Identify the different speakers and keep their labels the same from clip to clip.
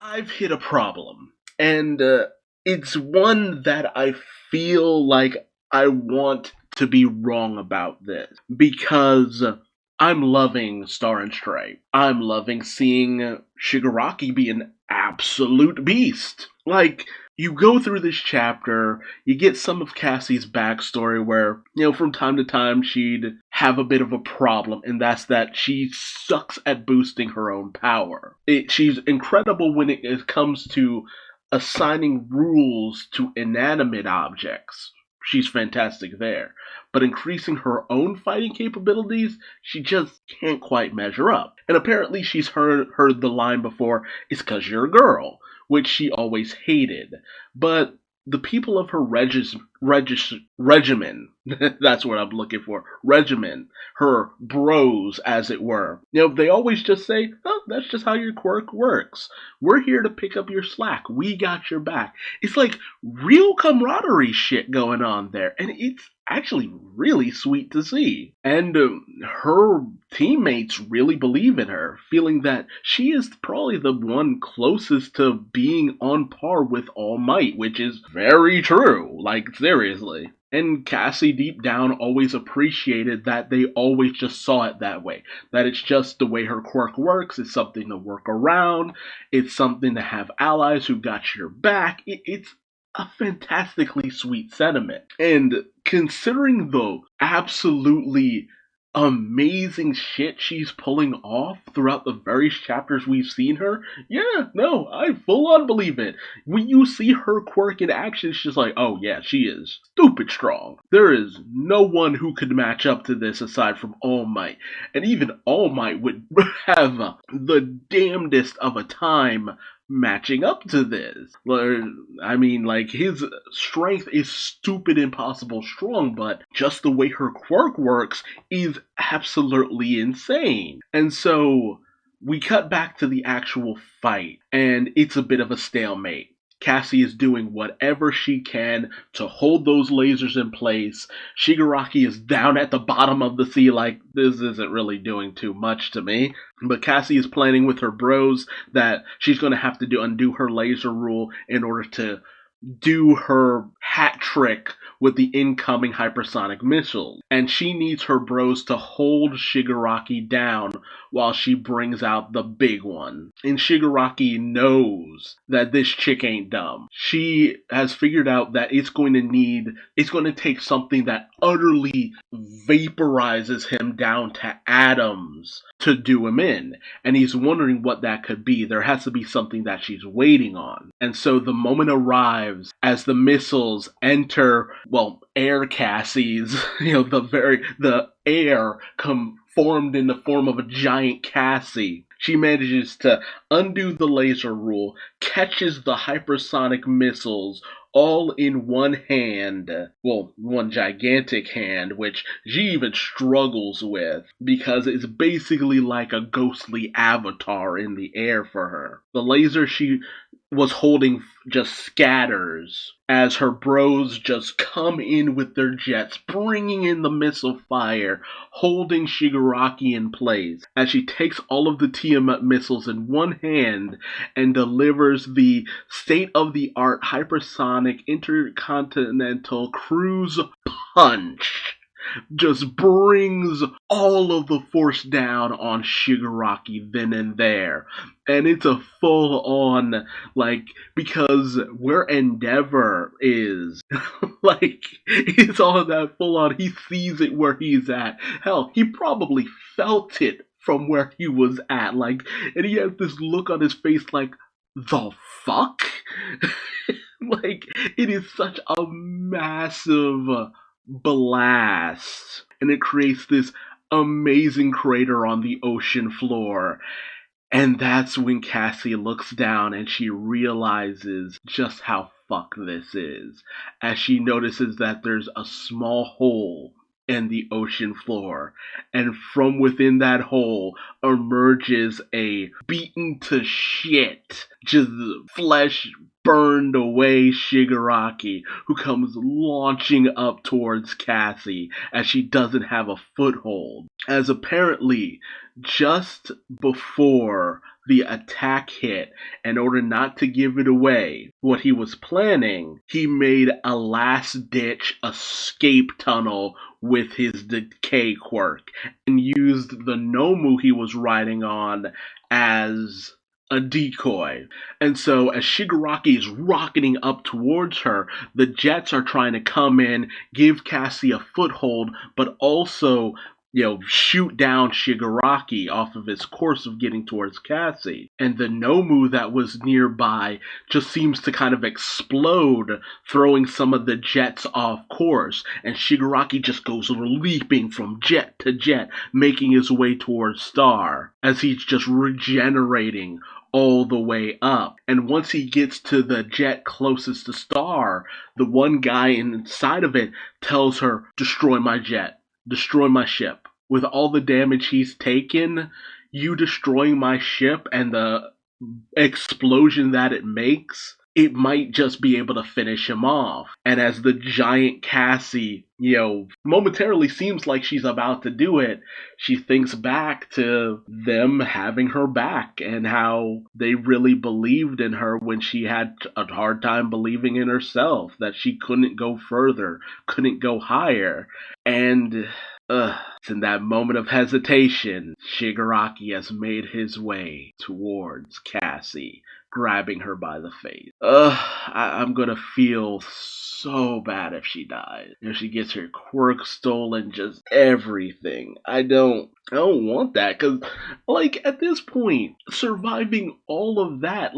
Speaker 1: I've hit a problem, and it's one that I feel like I want to be wrong about this because I'm loving Star and Stray. I'm loving seeing Shigaraki be an absolute beast. Like, you go through this chapter, you get some of Cassie's backstory where, from time to time she'd have a bit of a problem, and that's that she sucks at boosting her own power. She's incredible when it comes to assigning rules to inanimate objects. She's fantastic there. But increasing her own fighting capabilities, she just can't quite measure up. And apparently she's heard the line before, it's 'cause you're a girl, which she always hated. But the people of her regimen, that's what I'm looking for, regimen, her bros, as it were, they always just say, oh, that's just how your quirk works. We're here to pick up your slack. We got your back. It's like real camaraderie shit going on there, and it's actually really sweet to see. And her teammates really believe in her, feeling that she is probably the one closest to being on par with All Might, which is very true, like seriously. And Cassie deep down always appreciated that they always just saw it that way. That it's just the way her quirk works, it's something to work around, it's something to have allies who got your back. It's a fantastically sweet sentiment. And considering the absolutely amazing shit she's pulling off throughout the various chapters we've seen her, yeah, no, I full on believe it. When you see her quirk in action, it's just like, oh yeah, she is stupid strong. There is no one who could match up to this aside from All Might. And even All Might would have the damnedest of a time matching up to this. I mean, like, his strength is stupid impossible strong, but just the way her quirk works is absolutely insane. And so we cut back to the actual fight, and it's a bit of a stalemate. Cassie is doing whatever she can to hold those lasers in place. Shigaraki is down at the bottom of the sea like, this isn't really doing too much to me. But Cassie is planning with her bros that she's going to have to undo her laser rule in order to do her hat trick with the incoming hypersonic missiles. And she needs her bros to hold Shigaraki down while she brings out the big one. And Shigaraki knows that this chick ain't dumb. She has figured out that it's going to take something that utterly vaporizes him down to atoms to do him in. And he's wondering what that could be. There has to be something that she's waiting on. And so the moment arrives as the missiles enter, air Cassies, the air formed in the form of a giant Cassie. She manages to undo the laser rule, catches the hypersonic missiles all in one hand, one gigantic hand, which she even struggles with because it's basically like a ghostly avatar in the air for her. The laser she was holding just scatters as her bros just come in with their jets, bringing in the missile fire, holding Shigaraki in place as she takes all of the Tiamat missiles in one hand and delivers the state-of-the-art Hypersonic Intercontinental cruise punch. Just brings all of the force down on Shigaraki then and there. And it's a full-on, because where Endeavor is, it's all that full-on, he sees it where he's at. Hell, he probably felt it from where he was at, and he has this look on his face like, the fuck? It is such a massive blast, and it creates this amazing crater on the ocean floor. And that's when Cassie looks down and she realizes just how fuck this is, as she notices that there's a small hole in the ocean floor, and from within that hole emerges a beaten to shit, just flesh burned away Shigaraki, who comes launching up towards Cassie as she doesn't have a foothold. As apparently, just before the attack hit, in order not to give it away, what he was planning, he made a last-ditch escape tunnel with his decay quirk and used the Nomu he was riding on as a decoy. And so as Shigaraki is rocketing up towards her, the jets are trying to come in, give Cassie a foothold, but also shoot down Shigaraki off of his course of getting towards Cassie. And the Nomu that was nearby just seems to kind of explode, throwing some of the jets off course. And Shigaraki just goes leaping from jet to jet, making his way towards Star, as he's just regenerating all the way up. And once he gets to the jet closest to Star, the one guy inside of it tells her, "Destroy my jet. Destroy my ship." With all the damage he's taken, you destroying my ship and the explosion that it makes, it might just be able to finish him off. And as the giant Cassie, momentarily seems like she's about to do it, she thinks back to them having her back and how they really believed in her when she had a hard time believing in herself, that she couldn't go further, couldn't go higher. And it's in that moment of hesitation, Shigaraki has made his way towards Cassie, grabbing her by the face. I'm gonna feel so bad if she dies. If she gets her quirk stolen, just everything. I don't want that, because, at this point, surviving all of that,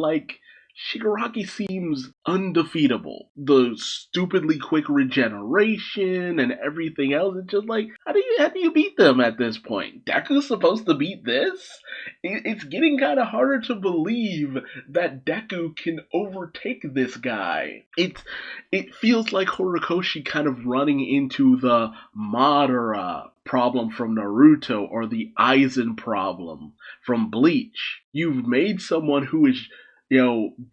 Speaker 1: Shigaraki seems undefeatable. The stupidly quick regeneration and everything else, it's just how do you beat them at this point? Deku's supposed to beat this? It's getting kind of harder to believe that Deku can overtake this guy. It feels like Horikoshi kind of running into the Madara problem from Naruto or the Aizen problem from Bleach. You've made someone who is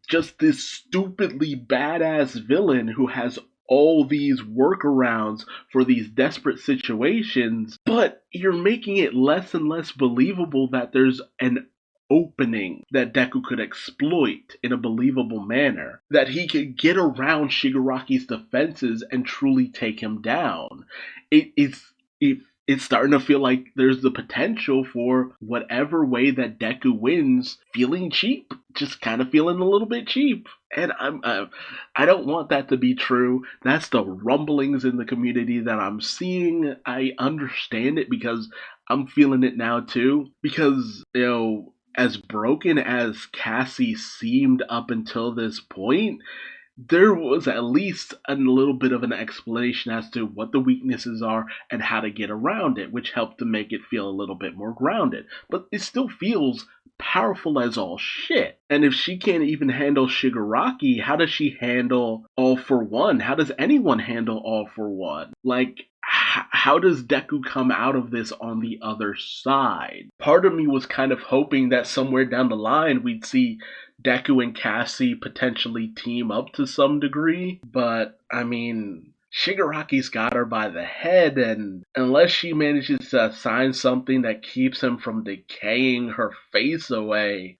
Speaker 1: just this stupidly badass villain who has all these workarounds for these desperate situations, but you're making it less and less believable that there's an opening that Deku could exploit in a believable manner, that he could get around Shigaraki's defenses and truly take him down. It's starting to feel like there's the potential for whatever way that Deku wins feeling cheap, just kind of feeling a little bit cheap. And I don't want that to be true. That's the rumblings in the community that I'm seeing. I understand it because I'm feeling it now too. Because, as broken as Cassie seemed up until this point, there was at least a little bit of an explanation as to what the weaknesses are and how to get around it, which helped to make it feel a little bit more grounded. But it still feels powerful as all shit. And if she can't even handle Shigaraki, how does she handle All For One? How does anyone handle All For One? How does Deku come out of this on the other side? Part of me was kind of hoping that somewhere down the line we'd see Deku and Cassie potentially team up to some degree, but Shigaraki's got her by the head, and unless she manages to assign something that keeps him from decaying her face away,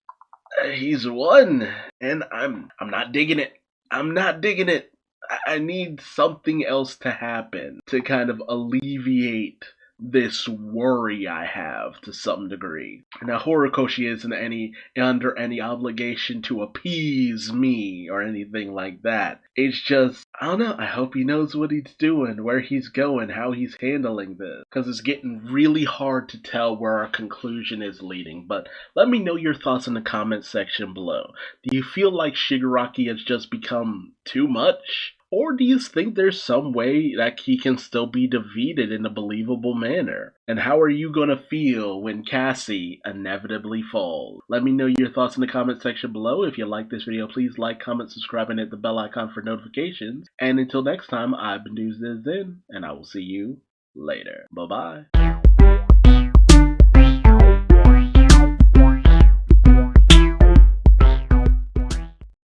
Speaker 1: he's won. And I'm not digging it. I'm not digging it. I need something else to happen to kind of alleviate this worry I have to some degree. Now, Horikoshi isn't under any obligation to appease me or anything like that. It's just, I don't know, I hope he knows what he's doing, where he's going, how he's handling this. Because it's getting really hard to tell where our conclusion is leading. But let me know your thoughts in the comment section below. Do you feel like Shigaraki has just become too much? Or do you think there's some way that he can still be defeated in a believable manner? And how are you going to feel when Cassie inevitably falls? Let me know your thoughts in the comment section below. If you like this video, please like, comment, subscribe, and hit the bell icon for notifications. And until next time, I've been Duuz-Diz-Din, and I will see you later. Bye-bye.